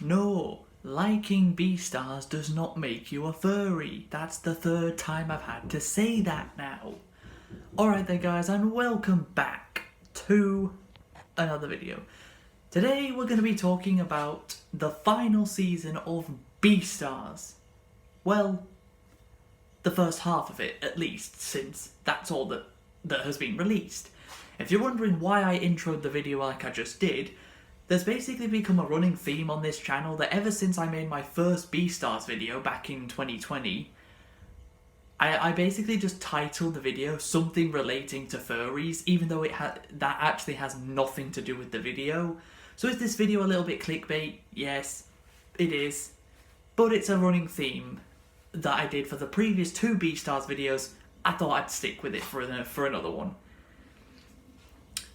No, liking Beastars does not make you a furry. That's the third time I've had to say that now. Alright then guys, and welcome back to another video. Today we're going to be talking about the final season of Beastars. Well, the first half of it at least, since that's all that has been released. If you're wondering why I introed the video like I just did, there's basically become a running theme on this channel that ever since I made my first Beastars video back in 2020, I basically just titled the video something relating to furries, even though that actually has nothing to do with the video. So is this video a little bit clickbait? Yes, it is. But it's a running theme that I did for the previous two Beastars videos. I thought I'd stick with it for another one.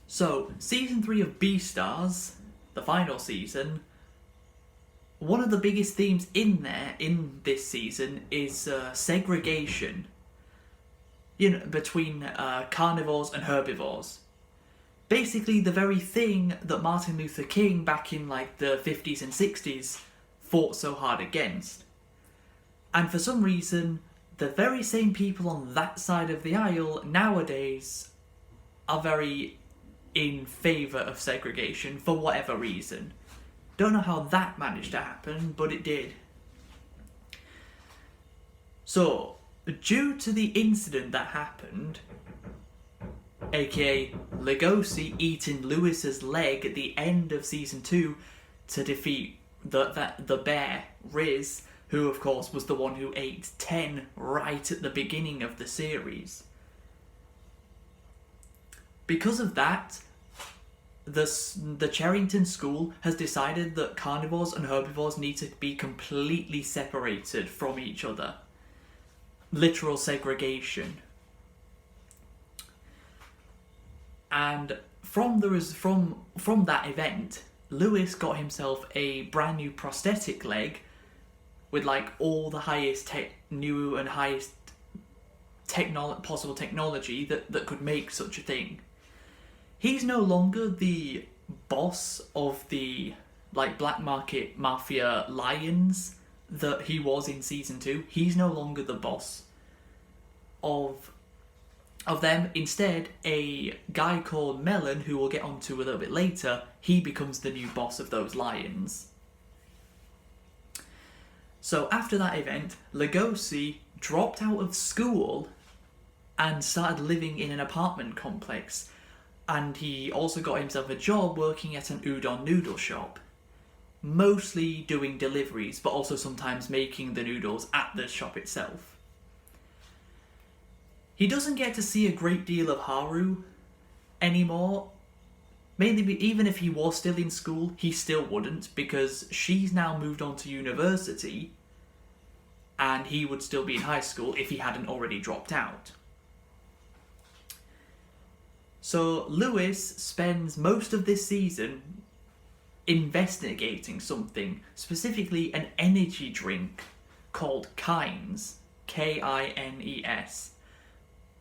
So, Season 3 of Beastars, the final season, one of the biggest themes in this season is segregation, between carnivores and herbivores. Basically the very thing that Martin Luther King back in like the 50s and 60s fought so hard against. And for some reason, the very same people on that side of the aisle nowadays are very in favour of segregation for whatever reason. Don't know how that managed to happen, but it did. So, due to the incident that happened, aka Legosi eating Louis's leg at the end of Season 2 to defeat the bear, Riz, who of course was the one who ate 10 right at the beginning of the series. Because of that, the Cherrington School has decided that carnivores and herbivores need to be completely separated from each other. Literal segregation. And from that event, Louis got himself a brand new prosthetic leg with like all the highest new and highest possible technology that could make such a thing. He's no longer the boss of the black market mafia lions that he was in Season 2. He's no longer the boss of them. Instead, a guy called Melon, who we'll get onto a little bit later, he becomes the new boss of those lions. So after that event, Legosi dropped out of school and started living in an apartment complex. And he also got himself a job working at an udon noodle shop. Mostly doing deliveries, but also sometimes making the noodles at the shop itself. He doesn't get to see a great deal of Haru anymore. Mainly, even if he was still in school, he still wouldn't, because she's now moved on to university, and he would still be in high school if he hadn't already dropped out. So Louis spends most of this season investigating something, specifically an energy drink called Kines, Kines,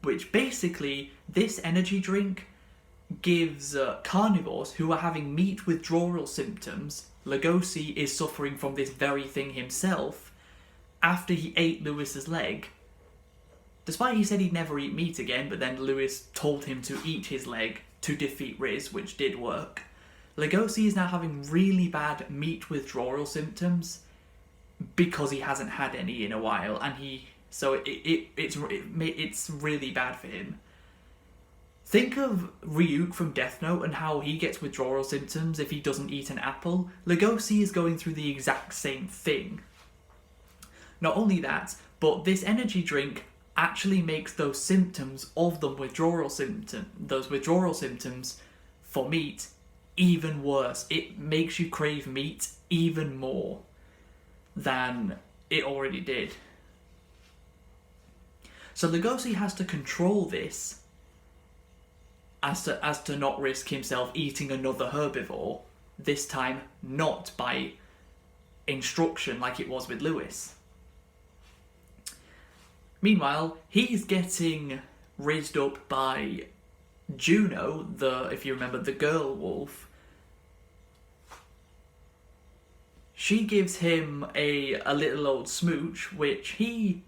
which basically, this energy drink gives carnivores who are having meat withdrawal symptoms. Legosi is suffering from this very thing himself after he ate Louis's leg. Despite he said he'd never eat meat again, but then Louis told him to eat his leg to defeat Riz, which did work. Legosi is now having really bad meat withdrawal symptoms because he hasn't had any in a while, and it's really bad for him. Think of Ryuk from Death Note and how he gets withdrawal symptoms if he doesn't eat an apple. Legosi is going through the exact same thing. Not only that, but this energy drink actually makes those symptoms of those withdrawal symptoms for meat even worse. It makes you crave meat even more than it already did. So Legosi has to control this as to not risk himself eating another herbivore, this time not by instruction like it was with Louis. Meanwhile, he's getting raised up by Juno, if you remember, the girl wolf. she gives him a little old smooch, which he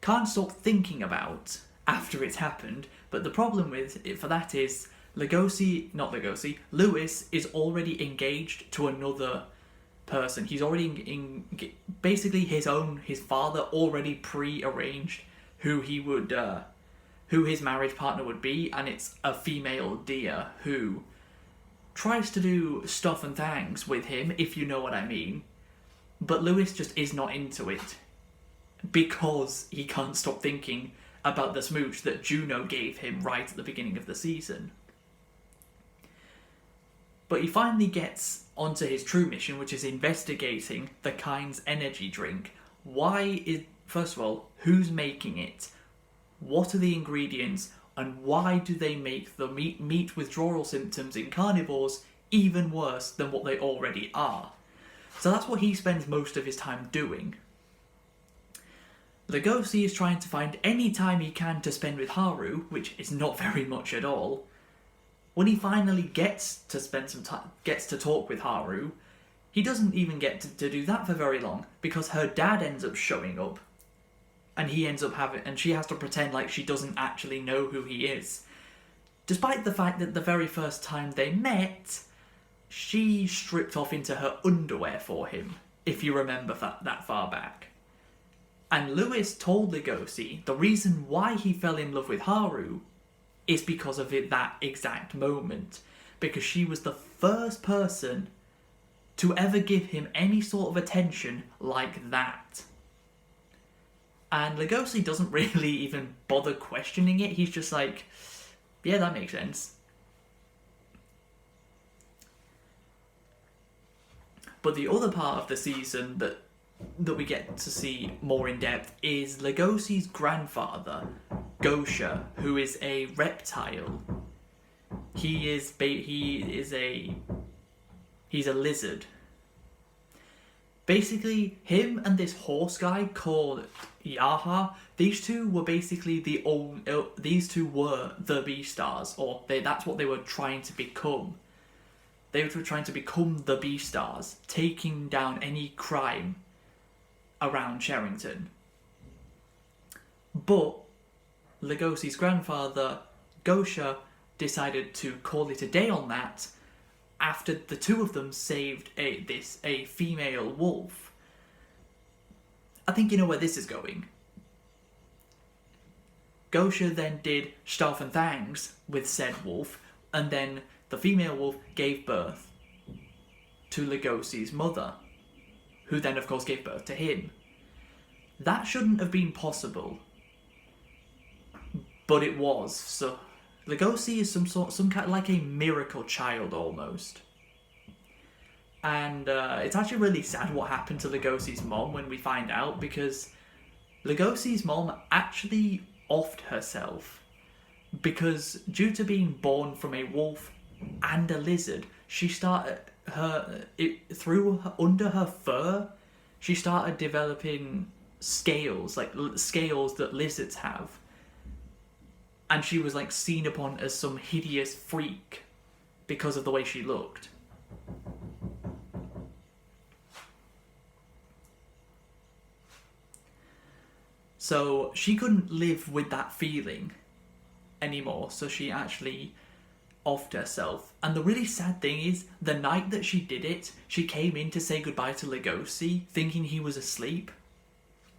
can't stop thinking about after it's happened. But the problem with it for that is Louis is already engaged to another person. He's already basically his father already pre-arranged who his marriage partner would be, and it's a female deer who tries to do stuff and things with him, if you know what I mean. But Louis just is not into it because he can't stop thinking about the smooch that Juno gave him right at the beginning of the season. But he finally gets onto his true mission, which is investigating the kind's energy drink. First of all, who's making it? What are the ingredients? And why do they make the meat withdrawal symptoms in carnivores even worse than what they already are? So that's what he spends most of his time doing. Legosi is trying to find any time he can to spend with Haru, which is not very much at all. When he finally gets to spend some time, gets to talk with Haru, he doesn't even get to do that for very long, because her dad ends up showing up, and she has to pretend like she doesn't actually know who he is. Despite the fact that the very first time they met, she stripped off into her underwear for him, if you remember that far back. And Louis told Legosi the reason why he fell in love with Haru is because of that exact moment. Because she was the first person to ever give him any sort of attention like that. And Legosi doesn't really even bother questioning it. He's just like, yeah, that makes sense. But the other part of the season that we get to see more in depth is Legosi's grandfather, Gosha, who is a reptile. He's a lizard. Basically, him and this horse guy called Yaha, these two were basically the Beastars, or that's what they were trying to become. They were trying to become the Beastars, taking down any crime around Sherrington. But Legosi's grandfather, Gosha, decided to call it a day on that after the two of them saved a female wolf. I think you know where this is going. Gosha then did stuff and things with said wolf, and then the female wolf gave birth to Legosi's mother, who then of course gave birth to him. That shouldn't have been possible, but it was. So Legosi is some kind, like a miracle child almost. And it's actually really sad what happened to Legosi's mom when we find out, because Legosi's mom actually offed herself because due to being born from a wolf and a lizard, she started under her fur, she started developing scales, like scales that lizards have. And she was like seen upon as some hideous freak because of the way she looked. So she couldn't live with that feeling anymore, so she actually offed herself. And the really sad thing is, the night that she did it, she came in to say goodbye to Legosi, thinking he was asleep.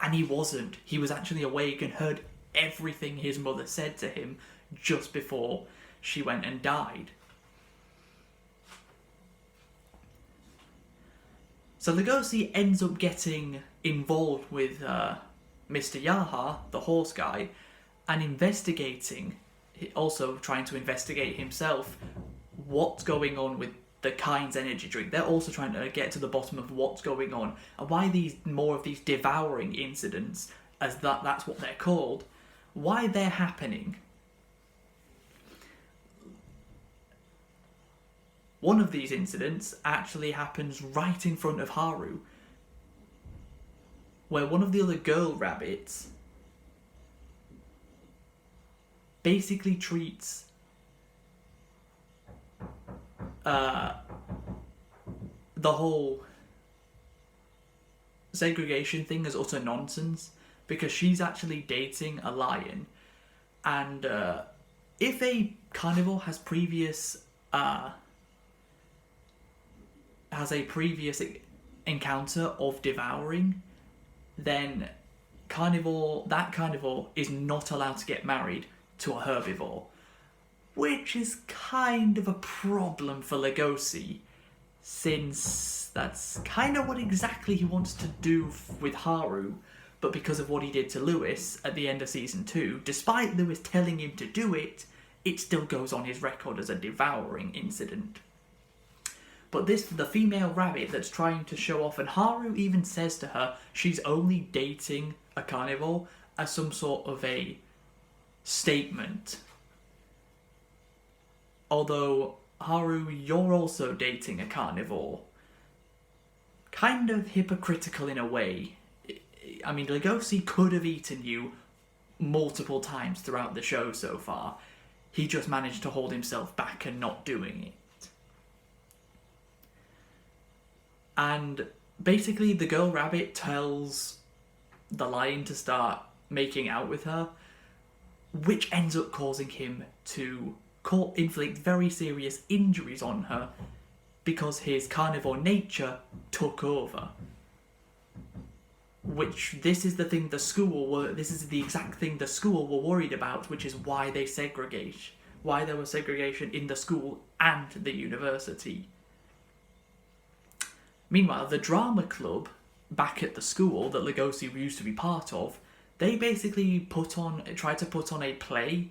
And he wasn't. He was actually awake and heard everything his mother said to him just before she went and died. So Legosi ends up getting involved with Mr. Yaha, the horse guy, and investigating, also trying to investigate himself what's going on with the Kind's energy drink. They're also trying to get to the bottom of what's going on and why more of these devouring incidents, as that's what they're called, why they're happening. One of these incidents actually happens right in front of Haru, where one of the other girl rabbits basically treats the whole segregation thing is utter nonsense, because she's actually dating a lion, and if a carnivore has a previous encounter of devouring, then that carnivore is not allowed to get married to a herbivore, which is kind of a problem for Legosi, since that's kind of what exactly he wants to do with Haru, but because of what he did to Louis at the end of Season 2, despite Louis telling him to do it, it still goes on his record as a devouring incident. But the female rabbit that's trying to show off, and Haru even says to her she's only dating a carnivore as some sort of a statement. Although, Haru, you're also dating a carnivore. Kind of hypocritical in a way. I mean, Legosi could have eaten you multiple times throughout the show so far. He just managed to hold himself back and not doing it. And basically the girl rabbit tells the lion to start making out with her, which ends up causing him to inflict very serious injuries on her because his carnivore nature took over. This is the exact thing the school were worried about, which is why there was segregation in the school and the university. Meanwhile, the drama club back at the school that Legosi used to be part of, they basically tried to put on a play,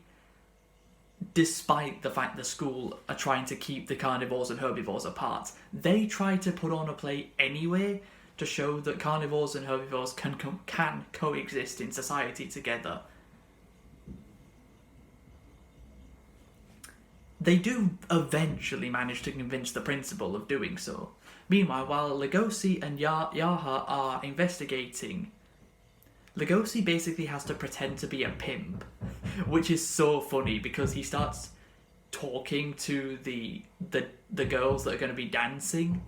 despite the fact the school are trying to keep the carnivores and herbivores apart. They tried to put on a play anyway to show that carnivores and herbivores can coexist in society together. They do eventually manage to convince the principal of doing so. Meanwhile, while Legosi and Yaha are investigating, Legosi basically has to pretend to be a pimp, which is so funny because he starts talking to the girls that are going to be dancing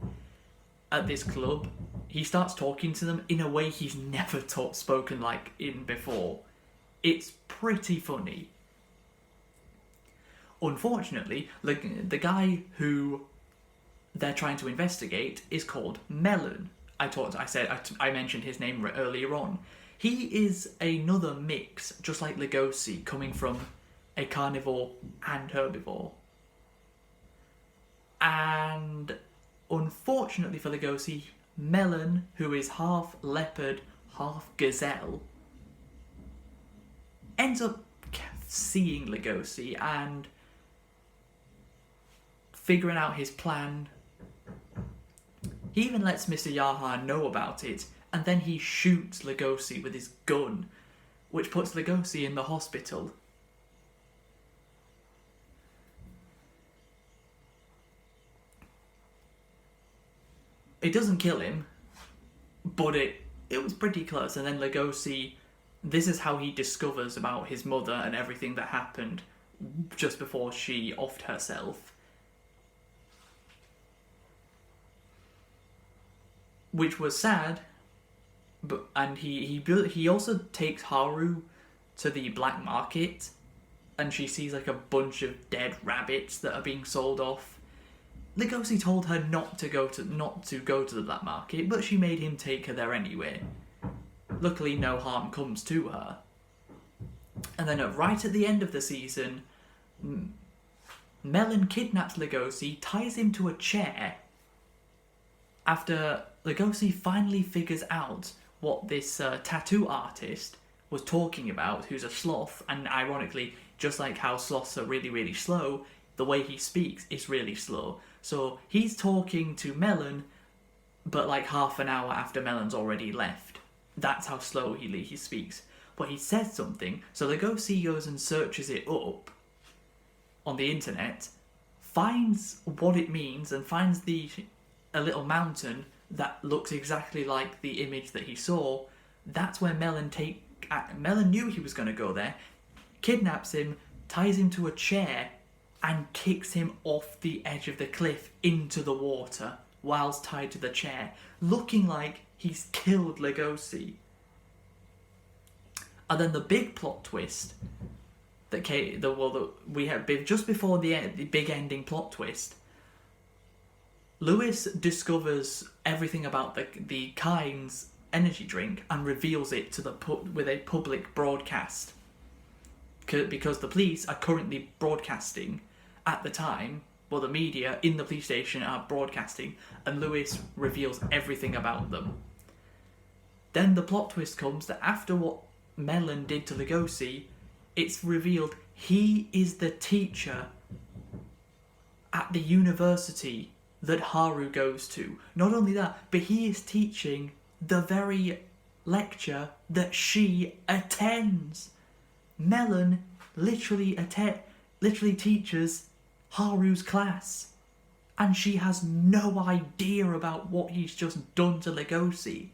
at this club. He starts talking to them in a way he's never spoken like in before. It's pretty funny. Unfortunately, the guy who they're trying to investigate is called Melon. I mentioned his name earlier on. He is another mix, just like Legosi, coming from a carnivore and herbivore. And unfortunately for Legosi, Melon, who is half leopard, half gazelle, ends up seeing Legosi and figuring out his plan. He even lets Mr. Yaha know about it, and then he shoots Legosi with his gun, which puts Legosi in the hospital. It doesn't kill him, but it was pretty close. And then Legosi, this is how he discovers about his mother and everything that happened just before she offed herself. Which was sad, and he also takes Haru to the black market, and she sees like a bunch of dead rabbits that are being sold off. Legosi told her not to go to the black market, but she made him take her there anyway. Luckily, no harm comes to her. And then right at the end of the season, Melon kidnaps Legosi, ties him to a chair. After Legosi finally figures out what this tattoo artist was talking about, who's a sloth, and ironically, just like how sloths are really, really slow, the way he speaks is really slow. So he's talking to Melon, but like half an hour after Melon's already left. That's how slow he speaks. But he says something, so Legosi goes and searches it up on the internet, finds what it means, and finds a little mountain that looks exactly like the image that he saw. That's where Melon knew he was going to go there, kidnaps him, ties him to a chair, and kicks him off the edge of the cliff into the water whilst tied to the chair, looking like he's killed Legosi. And then the big plot twist that came, we had just before the big ending plot twist. Louis discovers everything about the Kind's energy drink and reveals it to with a public broadcast. Because the police are currently broadcasting at the time, well, the media in the police station are broadcasting, and Louis reveals everything about them. Then the plot twist comes that after what Melon did to Legosi, it's revealed he is the teacher at the university that Haru goes to. Not only that, but he is teaching the very lecture that she attends. Melon literally teaches Haru's class, and she has no idea about what he's just done to Legosi.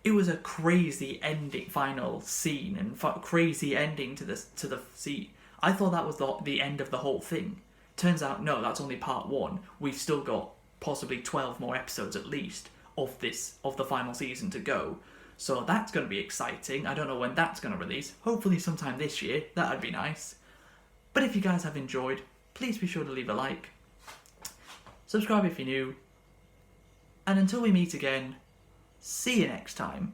It was a crazy final scene and crazy ending to the scene. I thought that was the end of the whole thing. Turns out, no, that's only part 1. We've still got possibly 12 more episodes at least of the final season to go. So that's going to be exciting. I don't know when that's going to release. Hopefully sometime this year. That'd be nice. But if you guys have enjoyed, please be sure to leave a like. Subscribe if you're new. And until we meet again, see you next time.